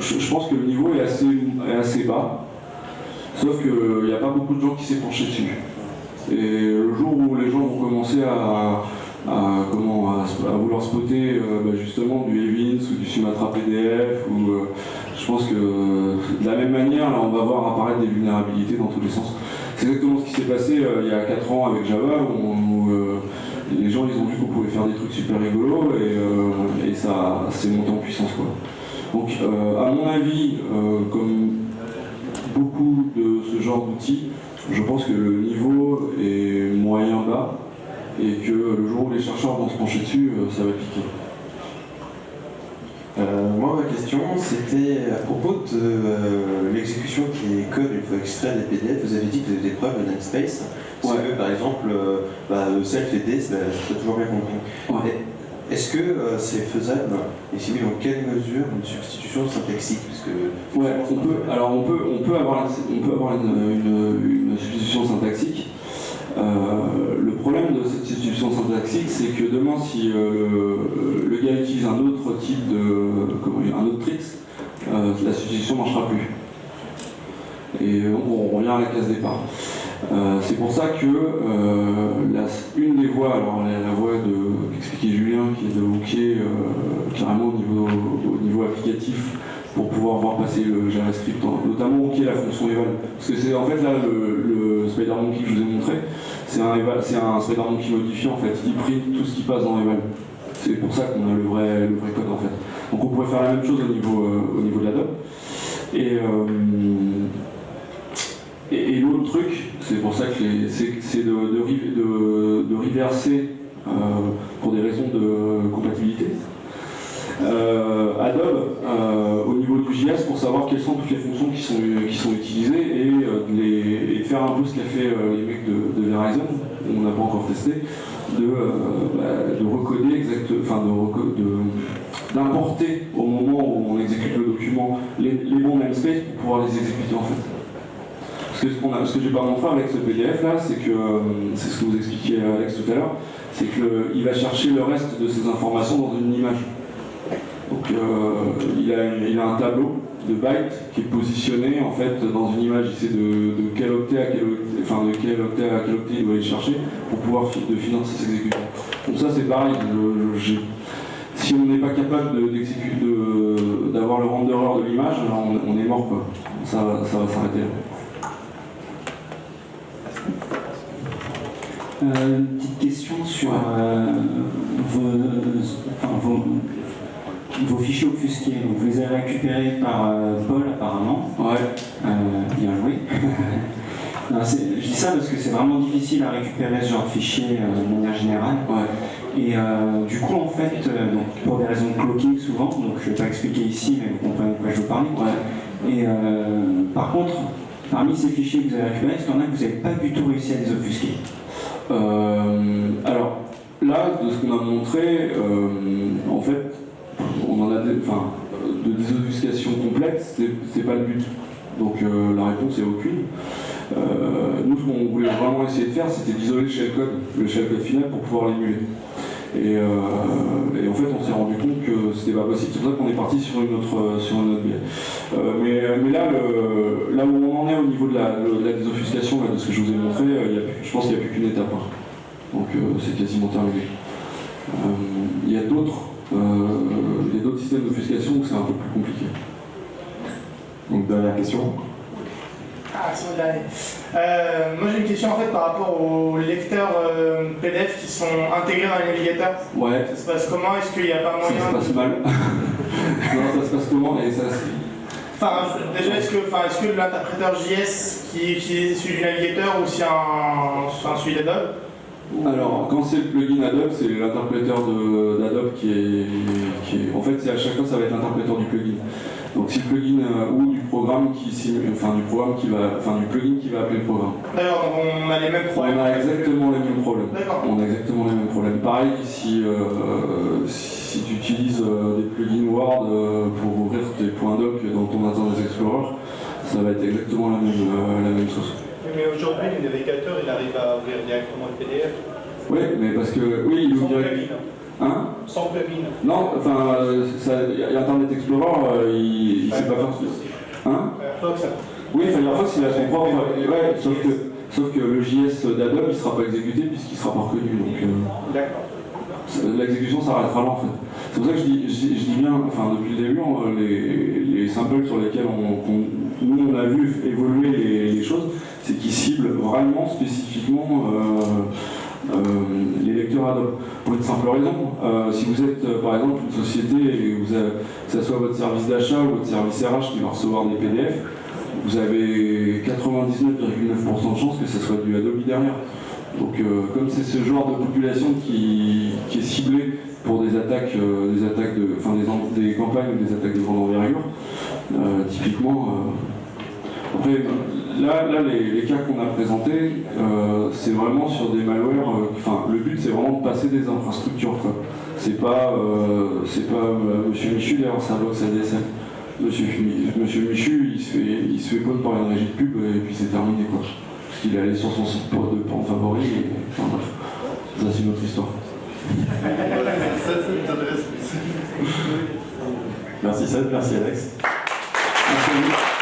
Je pense que le niveau est assez bas. Sauf qu'il n'y a pas beaucoup de gens qui s'est penché dessus. Et le jour où les gens vont commencer à vouloir spotter justement du Events ou du Sumatra PDF, je pense que de la même manière, là, on va voir apparaître des vulnérabilités dans tous les sens. C'est exactement ce qui s'est passé il y a 4 ans avec Java, où les gens ils ont vu qu'on pouvait faire des trucs super rigolos et ça s'est monté en puissance, quoi. Donc à mon avis, comme beaucoup de ce genre d'outils, je pense que le niveau est moyen bas et que le jour où les chercheurs vont se pencher dessus, ça va piquer. Moi, ma question, c'était à propos de l'exécution qui est code une fois extrait des PDF. Vous avez dit que vous avez des preuves de namespace. Parce que, par exemple, self-ed, c'est pas toujours bien compris. Ouais. Est-ce que c'est faisable? Et si oui, dans quelle mesure une substitution syntaxique? Parce que, ouais, on peut avoir une substitution syntaxique. Le problème de cette substitution syntaxique, c'est que demain, si le gars utilise un autre type un autre tricks, la substitution ne marchera plus. Et on revient à la case départ. C'est pour ça que une des voies, alors la voie qu'expliquait Julien, qui est de hooker carrément au niveau applicatif pour pouvoir voir passer le JavaScript, notamment hooker la fonction eval. Parce que c'est en fait là le SpiderMonkey que je vous ai montré, c'est un SpiderMonkey modifié en fait, il print tout ce qui passe dans eval. C'est pour ça qu'on a le vrai code en fait. Donc on pourrait faire la même chose au niveau de la doc. Et l'autre truc, c'est pour ça que c'est de reverser pour des raisons de compatibilité. Adobe, au niveau du JS, pour savoir quelles sont toutes les fonctions qui sont utilisées et faire un peu ce qu'a fait les mecs de Verizon, on n'a pas encore testé, de recoder d'importer au moment où on exécute le document les bons namespaces pour pouvoir les exécuter en fait. Parce que je n'ai pas montré avec ce PDF là, c'est ce que vous expliquiez Alex tout à l'heure, c'est qu'il va chercher le reste de ces informations dans une image. Donc il a un tableau de bytes qui est positionné en fait dans une image. Il sait de quel octet à quel octet il doit aller chercher pour pouvoir financer ses exécutions. Donc ça c'est pareil. Si on n'est pas capable d'avoir le renderer de l'image, on est mort quoi. Ça va s'arrêter là. Une petite question sur vos fichiers obfusqués. Donc vous les avez récupérés par Paul apparemment. Ouais. Bien joué. Non, je dis ça parce que c'est vraiment difficile à récupérer ce genre de fichiers de manière générale. Ouais. Et du coup en fait, donc, pour des raisons de cloaking souvent, donc je ne vais pas expliquer ici, mais vous comprenez de quoi je veux parler. Ouais. Et par contre, parmi ces fichiers que vous avez récupérés, est-ce qu'il y en a que vous n'avez pas du tout réussi à les obfusquer? Alors là, de ce qu'on a montré, en fait, on en a de désobfuscation complète, c'est pas le but. Donc la réponse est aucune. Nous, ce qu'on voulait vraiment essayer de faire, c'était d'isoler le shellcode final pour pouvoir l'émuler. Et en fait, on s'est rendu compte que c'était pas possible. C'est pour ça qu'on est parti sur une autre biais. Mais là, là où on en est au niveau de la désobfuscation, de ce que je vous ai montré, je pense qu'il n'y a plus qu'une étape. Hein. Donc c'est quasiment terminé. Il y a d'autres systèmes systèmes d'obfuscation où c'est un peu plus compliqué. Donc, dernière question. Ah, c'est mon dernier. Moi j'ai une question en fait par rapport aux lecteurs PDF qui sont intégrés dans les navigateurs. Ouais, Ça se passe comment? Est-ce qu'il n'y a pas ça moyen se passe mal. Non, ça se passe comment et ça, Enfin, déjà, est-ce que l'interpréteur JS qui est celui du navigateur ou c'est un celui d'Adobe? Alors, quand c'est le plugin Adobe, c'est l'interpréteur d'Adobe qui est. En fait, c'est à chaque fois, ça va être l'interpréteur du plugin. Donc, c'est le plugin ou du programme du plugin qui va appeler le programme. D'accord, donc on a les mêmes problèmes. On a exactement les mêmes problèmes. D'accord. On a exactement les mêmes problèmes. Pareil, si tu utilises des plugins Word pour ouvrir tes points doc dans ton Internet Explorer, ça va être exactement la même chose. Mais aujourd'hui, le navigateur, il arrive à ouvrir directement le PDF. Oui, mais parce que il Sans ouvre direct. plugin. Hein? Sans plugin. Non, enfin, Internet Explorer, il sait pas faire. Hein? Firefox, ça. Oui, Firefox, il a son propre. Ouais, sauf que le JS d'Adobe, il sera pas exécuté puisqu'il sera pas reconnu. Donc, D'accord. l'exécution s'arrêtera là en fait. C'est pour ça que je dis bien, enfin depuis le début, les samples sur lesquels nous on a vu évoluer les choses, c'est qu'ils ciblent vraiment spécifiquement les lecteurs Adobe. Pour une simple raison, si vous êtes par exemple une société et que ça soit votre service d'achat ou votre service RH qui va recevoir des PDF, vous avez 99,9% de chances que ça soit du Adobe derrière. Donc comme c'est ce genre de population qui est ciblée pour des attaques, des campagnes ou des attaques de grande envergure, typiquement. Après, là les cas qu'on a présentés, c'est vraiment sur des malwares. Le but c'est vraiment de passer des infrastructures, quoi. C'est pas Monsieur Michu derrière sa box ADSL. Monsieur Michu, il se fait pône par une régie de pub et puis c'est terminé, quoi. Parce qu'il est allé sur son site de porn favori et enfin bref, ça c'est une autre histoire. Ça nous intéresse plus. Merci Seth, merci Alex. Merci à vous.